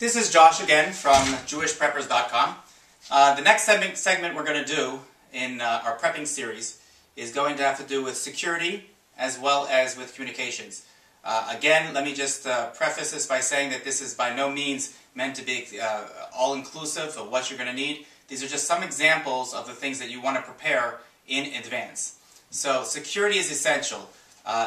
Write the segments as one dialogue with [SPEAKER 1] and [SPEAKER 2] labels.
[SPEAKER 1] This is Josh again from JewishPreppers.com. The next segment we're going to do in our prepping series is going to have to do with security as well as with communications. Again, let me just preface this by saying that this is by no means meant to be all-inclusive of what you're going to need. These are just some examples of the things that you want to prepare in advance. So security is essential.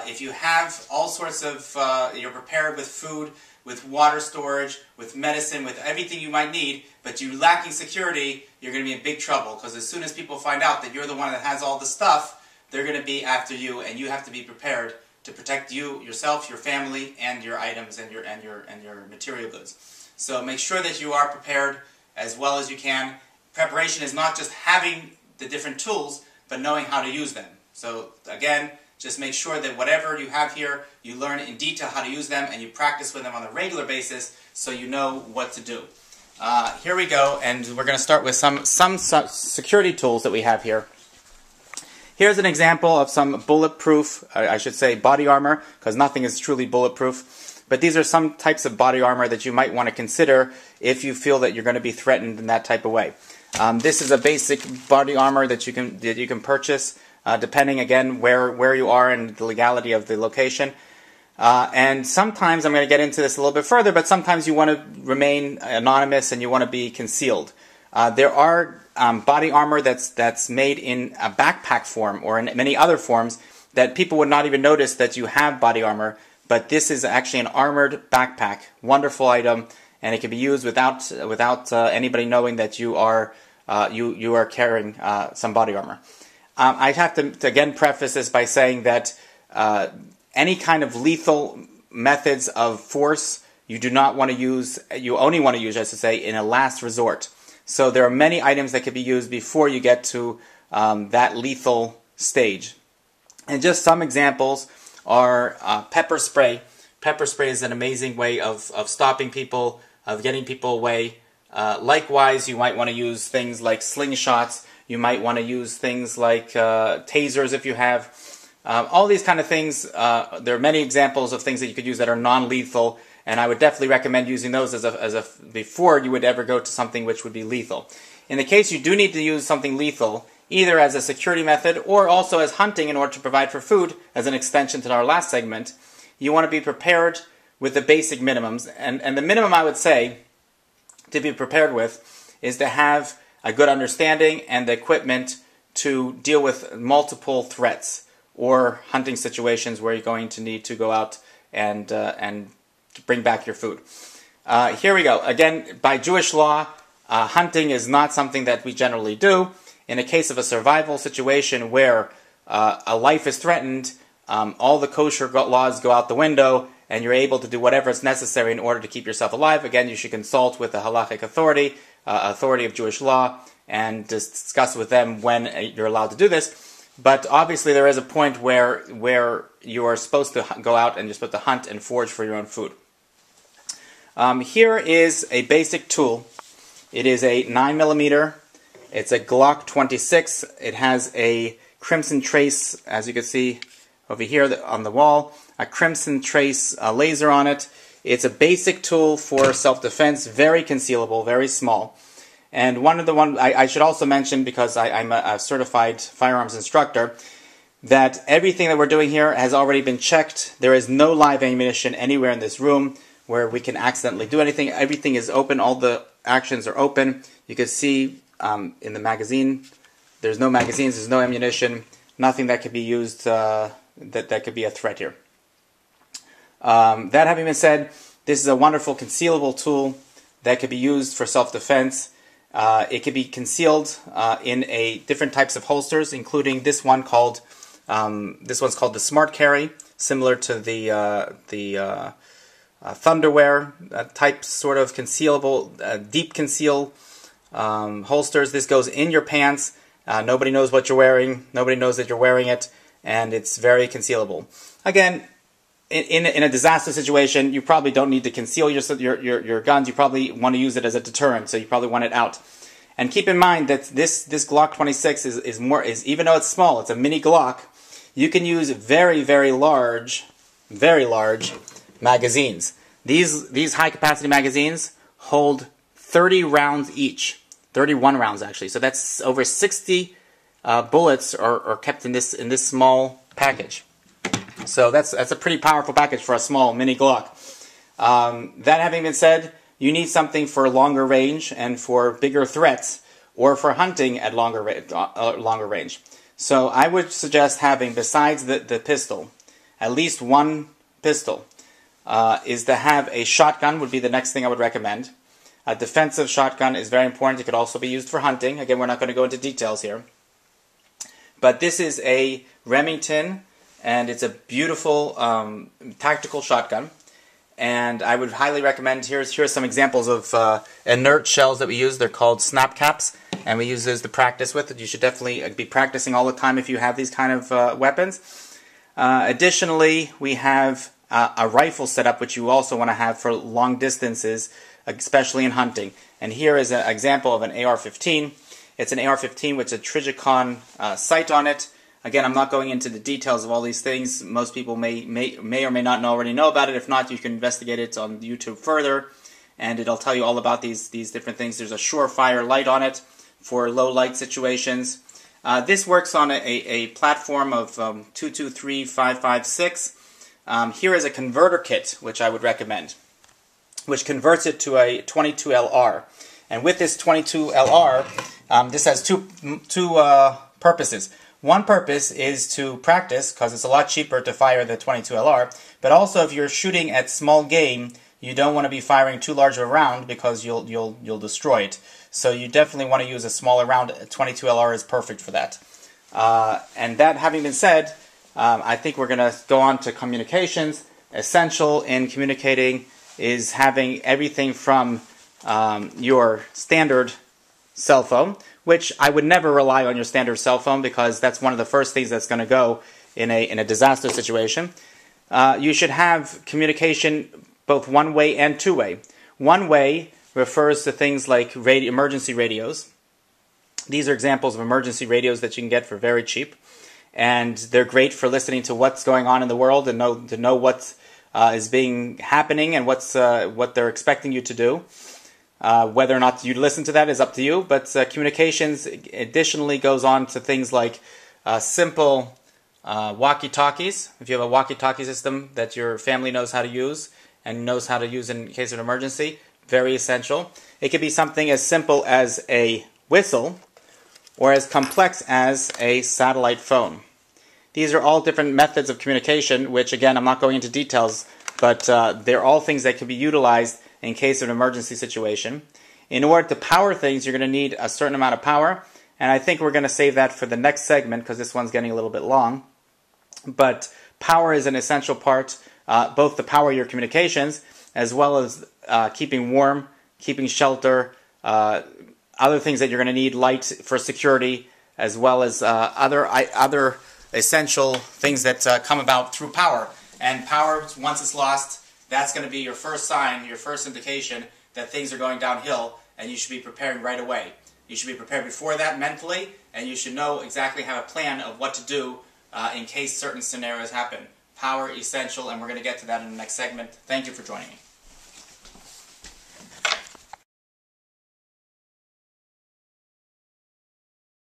[SPEAKER 1] If you have all sorts of, you're prepared with food, with water storage, with medicine, with everything you might need, but you're lacking security, you're going to be in big trouble, because as soon as people find out that you're the one that has all the stuff, they're going to be after you, and you have to be prepared to protect you, yourself, your family, and your items and your material goods. So make sure that you are prepared as well as you can. Preparation is not just having the different tools, but knowing how to use them. So again, just make sure that whatever you have here, you learn in detail how to use them and you practice with them on a regular basis so you know what to do. Here we go, and we're going to start with some security tools that we have here. Here's an example of some bulletproof, I should say body armor, because nothing is truly bulletproof. But these are some types of body armor that you might want to consider if you feel that you're going to be threatened in that type of way. This is a basic body armor that you can purchase. Depending, again, where you are and the legality of the location. And sometimes, I'm going to get into this a little bit further, but sometimes you want to remain anonymous and you want to be concealed. There are body armor that's made in a backpack form or in many other forms that people would not even notice that you have body armor, but this is actually an armored backpack. Wonderful item, and it can be used without anybody knowing that you are carrying some body armor. I have to again preface this by saying that any kind of lethal methods of force you do not want to use, you only want to use, I should say, in a last resort. So there are many items that can be used before you get to that lethal stage. And just some examples are pepper spray. Pepper spray is an amazing way of stopping people, of getting people away. Likewise, you might want to use things like slingshots. You might want to use things like tasers if you have. All these kind of things, there are many examples of things that you could use that are non-lethal, and I would definitely recommend using those before you would ever go to something which would be lethal. In the case you do need to use something lethal, either as a security method or also as hunting in order to provide for food, as an extension to our last segment, you want to be prepared with the basic minimums. And the minimum I would say to be prepared with is to have a good understanding and the equipment to deal with multiple threats or hunting situations where you're going to need to go out and bring back your food. Here we go. Again, by Jewish law, hunting is not something that we generally do. In a case of a survival situation where a life is threatened, all the kosher laws go out the window and you're able to do whatever is necessary in order to keep yourself alive. Again, you should consult with the halachic authority of Jewish law, and discuss with them when you're allowed to do this. But obviously there is a point where you are supposed to go out and you're supposed to hunt and forage for your own food. Here is a basic tool. It is a 9mm. It's a Glock 26. It has a Crimson Trace, as you can see over here on the wall, a Crimson Trace laser on it. It's a basic tool for self-defense, very concealable, very small. And I should also mention, because I'm a certified firearms instructor, that everything that we're doing here has already been checked. There is no live ammunition anywhere in this room where we can accidentally do anything. Everything is open. All the actions are open. You can see in the magazine, there's no magazines, there's no ammunition, nothing that could be used that could be a threat here. That having been said, this is a wonderful concealable tool that could be used for self-defense. It can be concealed in different types of holsters, including this one called one's called the Smart Carry, similar to the Thunderwear type sort of concealable, deep conceal holsters. This goes in your pants. Nobody knows what you're wearing. Nobody knows that you're wearing it, and it's very concealable. Again, in a disaster situation, you probably don't need to conceal your guns. You probably want to use it as a deterrent, so you probably want it out. And keep in mind that this Glock 26 is even though it's small, it's a mini Glock. You can use very, very large magazines. These high capacity magazines hold 30 rounds each. 31 rounds actually. So that's over 60 bullets are kept in this small package. So that's a pretty powerful package for a small mini Glock. That having been said, you need something for longer range and for bigger threats, or for hunting at longer range. So I would suggest having, besides the pistol, at least one pistol. Is to have a shotgun would be the next thing I would recommend. A defensive shotgun is very important. It could also be used for hunting. Again, we're not going to go into details here. But this is a Remington, and it's a beautiful tactical shotgun. And I would highly recommend, here are some examples of inert shells that we use. They're called snap caps, and we use those to practice with. You should definitely be practicing all the time if you have these kind of weapons. Additionally, we have a rifle setup, which you also want to have for long distances, especially in hunting. And here is an example of an AR-15. It's an AR-15 with a Trijicon sight on it. Again, I'm not going into the details of all these things. Most people may or may not already know about it. If not, you can investigate it on YouTube further, and it'll tell you all about these different things. There's a Surefire light on it for low light situations. This works on a platform of 223556. Here is a converter kit, which I would recommend, which converts it to a 22LR. And with this 22LR, this has two purposes. One purpose is to practice, because it's a lot cheaper to fire the 22LR, but also if you're shooting at small game, you don't want to be firing too large of a round because you'll destroy it. So you definitely want to use a smaller round. 22LR is perfect for that. And that having been said, I think we're going to go on to communications. Essential in communicating is having everything from your standard cell phone, which I would never rely on your standard cell phone because that's one of the first things that's going to go in a disaster situation. You should have communication both one-way and two-way. One-way refers to things like emergency radios. These are examples of emergency radios that you can get for very cheap. And they're great for listening to what's going on in the world and to know what is happening and what they're expecting you to do. Whether or not you listen to that is up to you, but communications additionally goes on to things like simple walkie-talkies. If you have a walkie-talkie system that your family knows how to use and knows how to use in case of an emergency, very essential. It could be something as simple as a whistle or as complex as a satellite phone. These are all different methods of communication, which again, I'm not going into details, but they're all things that can be utilized in case of an emergency situation. In order to power things, you're going to need a certain amount of power, and I think we're going to save that for the next segment because this one's getting a little bit long. But power is an essential part, both to power your communications as well as keeping warm, keeping shelter, other things that you're going to need, light for security, as well as other essential things that come about through power. And power, once it's lost, that's going to be your first sign, your first indication that things are going downhill, and you should be preparing right away. You should be prepared before that mentally, and you should know exactly, have a plan of what to do in case certain scenarios happen. Power essential, and we're going to get to that in the next segment. Thank you for joining me.